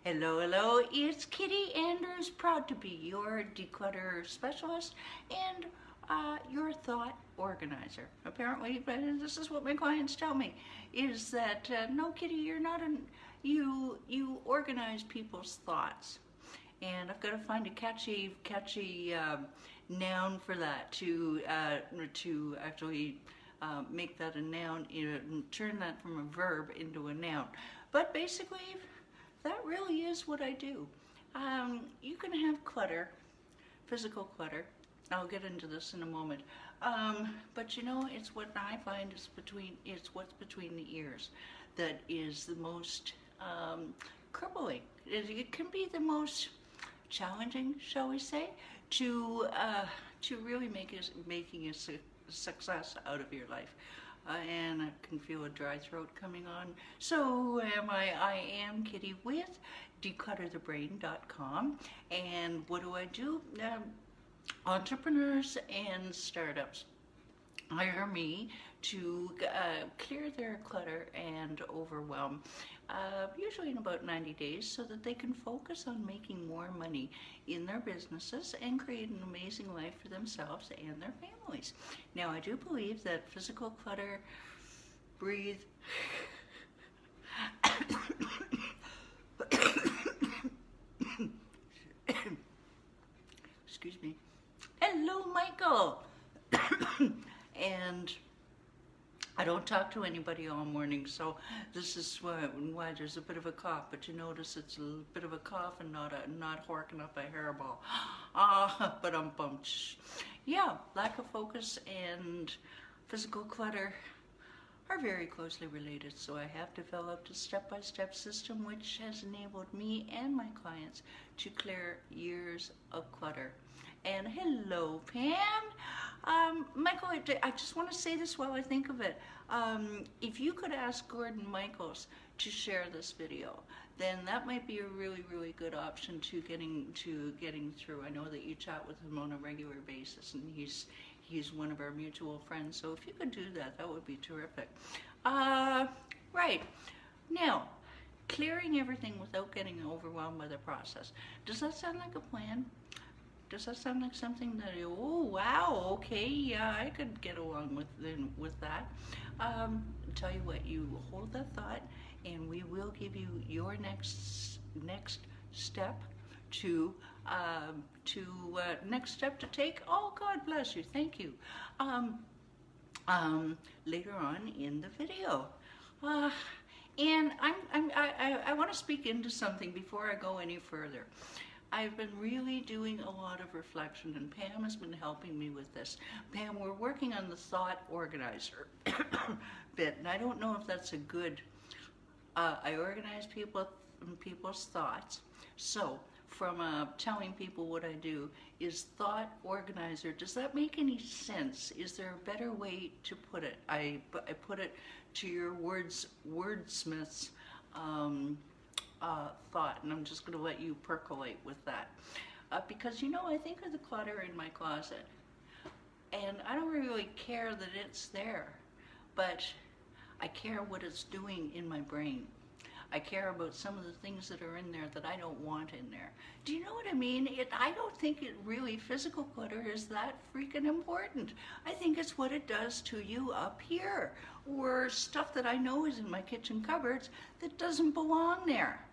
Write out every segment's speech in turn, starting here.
Hello, hello, it's Kitti Anders, proud to be your Declutter Specialist and your thought organizer. Apparently, this is what my clients tell me, is that, no, Kitti, you're not you organize people's thoughts. And I've got to find a catchy noun for that to actually make that a noun, turn that from a verb into a noun. But basically, that really is what I do. You can have clutter, physical clutter. I'll get into this in a moment. But it's what I find is it's what's between the ears that is the most crippling. It can be the most challenging, shall we say, to really making a success out of your life. And I can feel a dry throat coming on. So I am Kitti with declutterthebrain.com. And what do? Entrepreneurs and startups hire me to clear their clutter and overwhelm, usually in about 90 days, so that they can focus on making more money in their businesses and create an amazing life for themselves and their families. Now, I do believe that physical clutter, breathe, excuse me. Hello, Michael. And I don't talk to anybody all morning, so this is why there's a bit of a cough. But you notice it's a bit of a cough and not horking up a hairball. But I'm bummed. Yeah, lack of focus and physical clutter are very closely related. So I have developed a step-by-step system which has enabled me and my clients to clear years of clutter. And hello, Pam. Michael, I just want to say this while I think of it. If you could ask Gordon Michaels to share this video, then that might be a really, really good option to getting through. I know that you chat with him on a regular basis, and he's one of our mutual friends. So if you could do that, that would be terrific. Right. Now, clearing everything without getting overwhelmed by the process. Does that sound like a plan? Does that sound like something that, oh wow, okay, yeah, I could get along with that? Tell you what, you hold that thought, and we will give you your next step next step to take. Oh, God bless you, thank you. Later on in the video. And I want to speak into something before I go any further. I've been really doing a lot of reflection, and Pam has been helping me with this. Pam, we're working on the thought organizer bit, and I don't know if that's a good, I organize people's thoughts. So from telling people what I do is thought organizer. Does that make any sense? Is there a better way to put it? I put it to your wordsmiths thought, and I'm just going to let you percolate with that. Because I think of the clutter in my closet, and I don't really care that it's there, but I care what it's doing in my brain. I care about some of the things that are in there that I don't want in there. Do you know what I mean? I don't think it really, physical clutter is that freaking important. I think it's what it does to you up here, or stuff that I know is in my kitchen cupboards that doesn't belong there.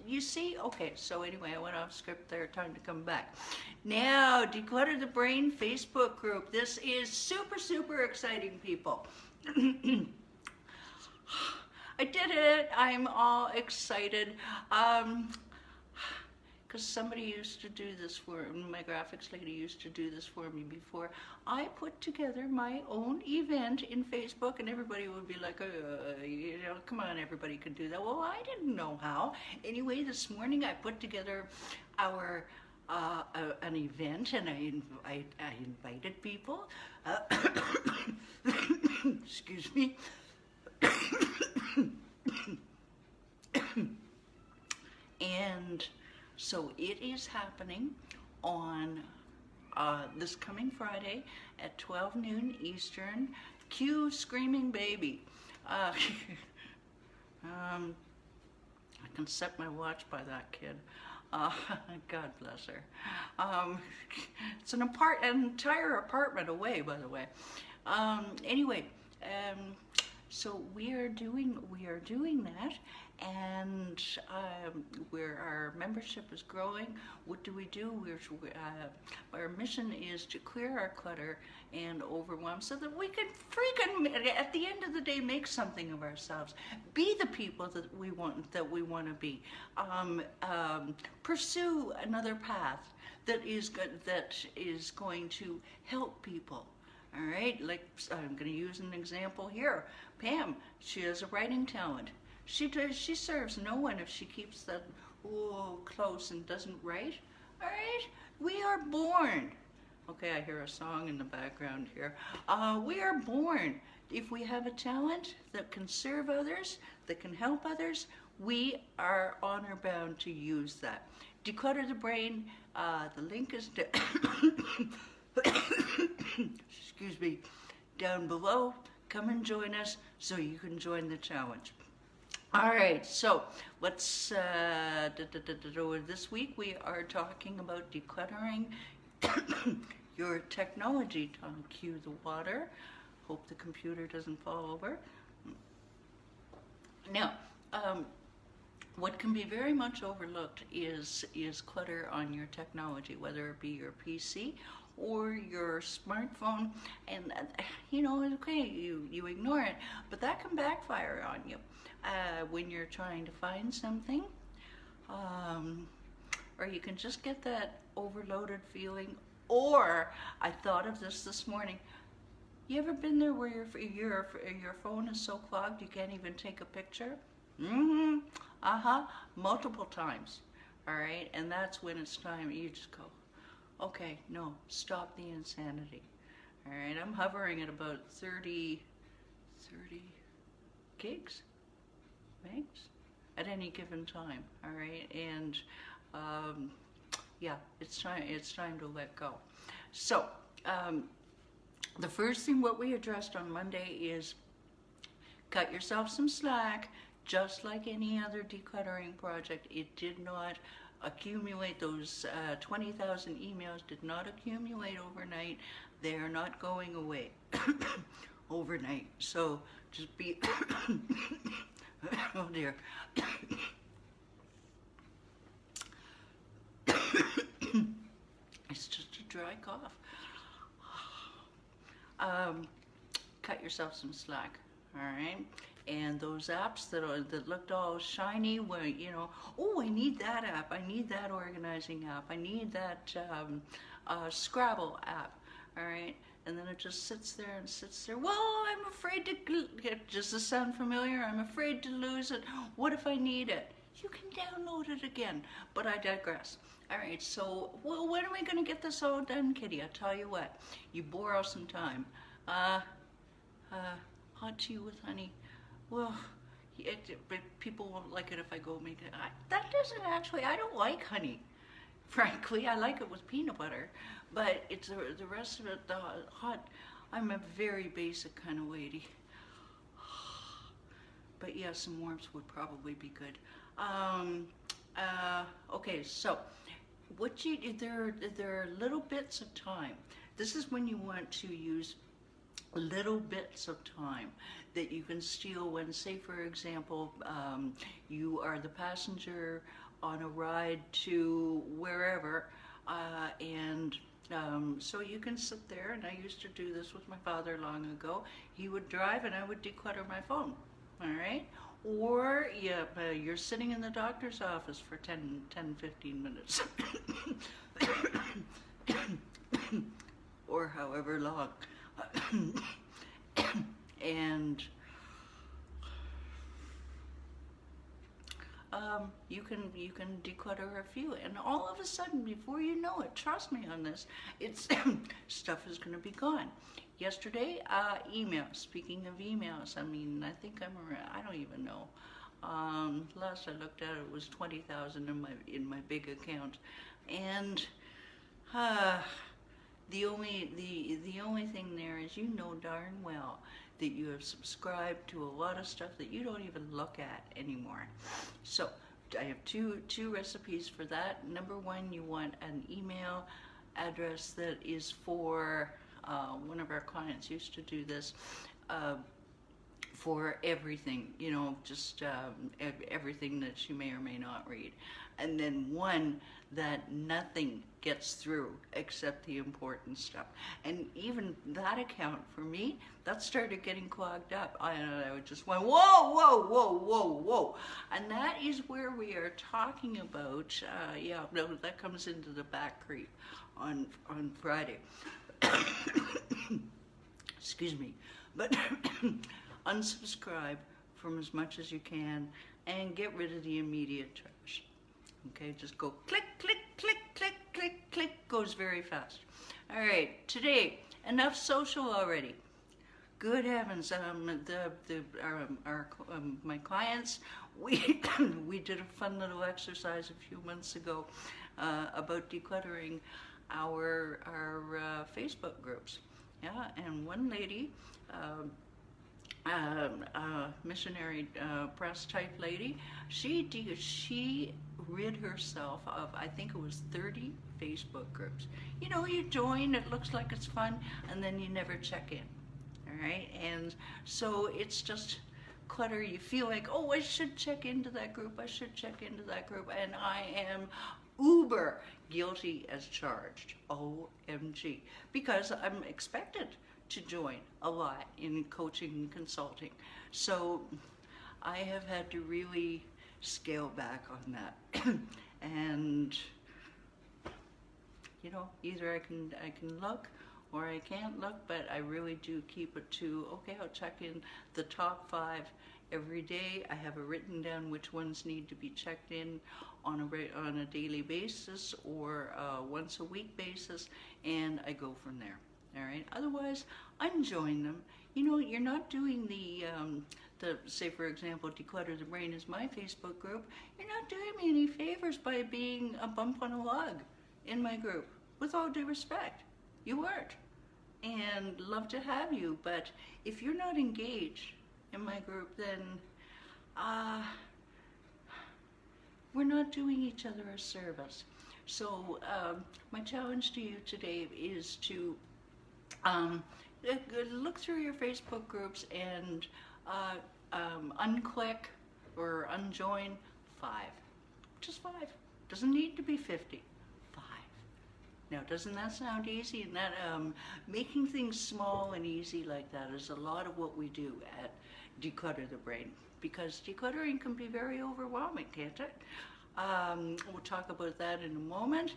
You see? Okay, so anyway, I went off script there. Time to come back. Now, Declutter the Brain Facebook group. This is super, super exciting, people. I did it. I'm all excited. Because somebody used to do this for me. My graphics lady used to do this for me before. I put together my own event in Facebook, and everybody would be like, come on, everybody can do that. Well, I didn't know how. Anyway, this morning I put together our an event, and I invited people. Excuse me. And so it is happening on this coming Friday at 12 noon Eastern. Cue Screaming Baby. I can set my watch by that kid. God bless her. It's an entire apartment away, by the way. Anyway, so we are doing that, and our membership is growing. What do we do? Our mission is to clear our clutter and overwhelm, so that we can freaking, at the end of the day, make something of ourselves. Be the people that we want to be. Pursue another path that is going to help people. All right, like I'm going to use an example here. Pam, she has a writing talent. She serves no one if she keeps that close and doesn't write. All right, we are born. Okay, I hear a song in the background here. We are born. If we have a talent that can serve others, that can help others, we are honor bound to use that. Declutter the Brain. The link is excuse me, down below. Come and join us so you can join the challenge. All right, so let's, this week we are talking about decluttering your technology. Cue the water. Hope the computer doesn't fall over. Now, what can be very much overlooked is clutter on your technology, whether it be your PC or your smartphone. And okay, you ignore it, but that can backfire on you when you're trying to find something, or you can just get that overloaded feeling. Or I thought of this morning. You ever been there where your phone is so clogged you can't even take a picture? Multiple times. All right, and that's when it's time. You just go, okay, no, stop the insanity. All right, I'm hovering at about 30 gigs at any given time. All right, and yeah, it's time to let go. So the first thing what we addressed on Monday is cut yourself some slack. Just like any other decluttering project, it did not accumulate. Those 20,000 emails did not accumulate overnight. They are not going away overnight. So just be, oh dear. It's just a dry cough. Cut yourself some slack, all right? And those apps that looked all shiny, where oh, I need that app, I need that organizing app, I need that Scrabble app, all right? And then it just sits there and sits there. Well, I'm afraid to. Does this sound familiar? I'm afraid to lose it. What if I need it? You can download it again. But I digress. All right. So, well, when are we going to get this all done, Kitti? I tell you what. You borrow some time. Hot tea with honey. Well, but people won't like it if I go make it. That doesn't actually, I don't like honey. Frankly, I like it with peanut butter, but it's the rest of it, the hot, I'm a very basic kind of lady. But yeah, some warmth would probably be good. Okay, so what there are little bits of time. This is when you want to use little bits of time that you can steal when, say for example, you are the passenger on a ride to wherever, and so you can sit there, and I used to do this with my father long ago. He would drive and I would declutter my phone, all right? Or you're sitting in the doctor's office for 10, 15 minutes or however long. And you can declutter a few, and all of a sudden, before you know it, trust me on this, it's stuff is going to be gone. Yesterday, emails. Speaking of emails, I mean, I think I'm around, I don't even know. Last I looked at it was 20,000 in my big account, and the only thing there is, you know darn well that you have subscribed to a lot of stuff that you don't even look at anymore. So have two recipes for that. Number one, you want an email address that is for one of our clients used to do this. For everything, you know, just everything that she may or may not read. And then one that nothing gets through except the important stuff. And even that account for me, that started getting clogged up. I just went, whoa, whoa, whoa, whoa, whoa. And that is where we are talking about, yeah, no, that comes into the back creep on Friday. Excuse me. But unsubscribe from as much as you can and get rid of the immediate trash. Okay, just go click, click, click, click, click, click, goes very fast. All right, today, enough social already. Good heavens, my clients, we did a fun little exercise a few months ago about decluttering our Facebook groups. Yeah, and one lady, missionary press type lady, she rid herself of, I think it was 30 Facebook groups. You know, you join, it looks like it's fun, and then you never check in. All right, and so it's just clutter. You feel like, oh, I should check into that group, I should check into that group, and I am uber guilty as charged. OMG, because I'm expected to join a lot in coaching and consulting. So I have had to really scale back on that. And you know, either I can look or I can't look, but I really do keep it to, okay, I'll check in the top 5 every day. I have it written down which ones need to be checked in on a daily basis or once a week basis, and I go from there. All right. Otherwise, unjoin them. You know, you're not doing the say, for example, Declutter the Brain is my Facebook group. You're not doing me any favors by being a bump on a log in my group. With all due respect, you weren't. And love to have you, but if you're not engaged in my group, then we're not doing each other a service. So my challenge to you today is to look through your Facebook groups and unclick or unjoin 5. Just 5. Doesn't need to be 50. 5. Now, doesn't that sound easy? And that making things small and easy like that is a lot of what we do at Declutter the Brain, because decluttering can be very overwhelming, can't it? We'll talk about that in a moment.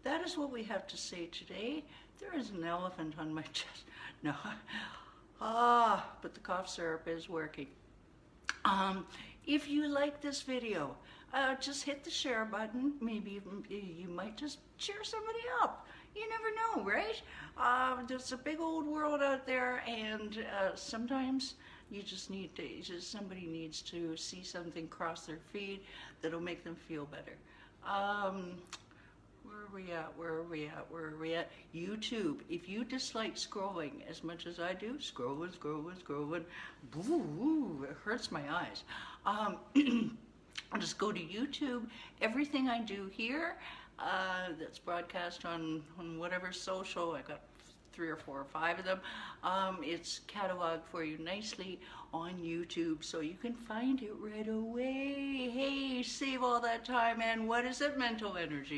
That is what we have to say today. There is an elephant on my chest. No. But the cough syrup is working. If you like this video, just hit the share button. Maybe you might just cheer somebody up. You never know, right? There's a big old world out there, and sometimes you just need to, somebody needs to see something cross their feed that'll make them feel better. Where are we at? YouTube. If you dislike scrolling as much as I do, scrolling, boo, it hurts my eyes. I'll just go to YouTube. Everything I do here, that's broadcast on whatever social, I got 3 or 4 or 5 of them, it's cataloged for you nicely on YouTube, so you can find it right away. Hey, save all that time and what is it? Mental energy,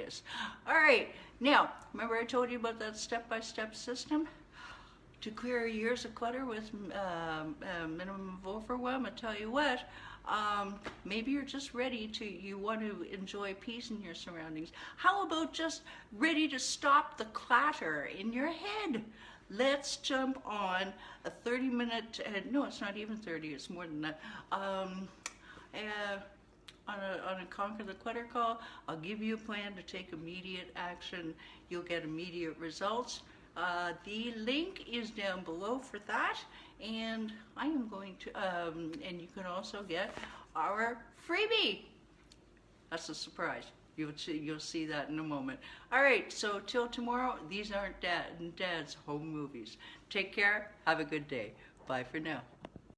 yes. All right, now, remember I told you about that step-by-step system to clear years of clutter with minimum of overwhelm? I tell you what, maybe you're just ready to, you want to enjoy peace in your surroundings. How about just ready to stop the clatter in your head? Let's jump on a 30-minute, no, it's not even 30, it's more than that, on a Conquer the Clutter call. I'll give you a plan to take immediate action. You'll get immediate results. The link is down below for that, and I am going to, and you can also get our freebie. That's a surprise. You'll see that in a moment. All right, so till tomorrow, these aren't Dad's home movies. Take care. Have a good day. Bye for now.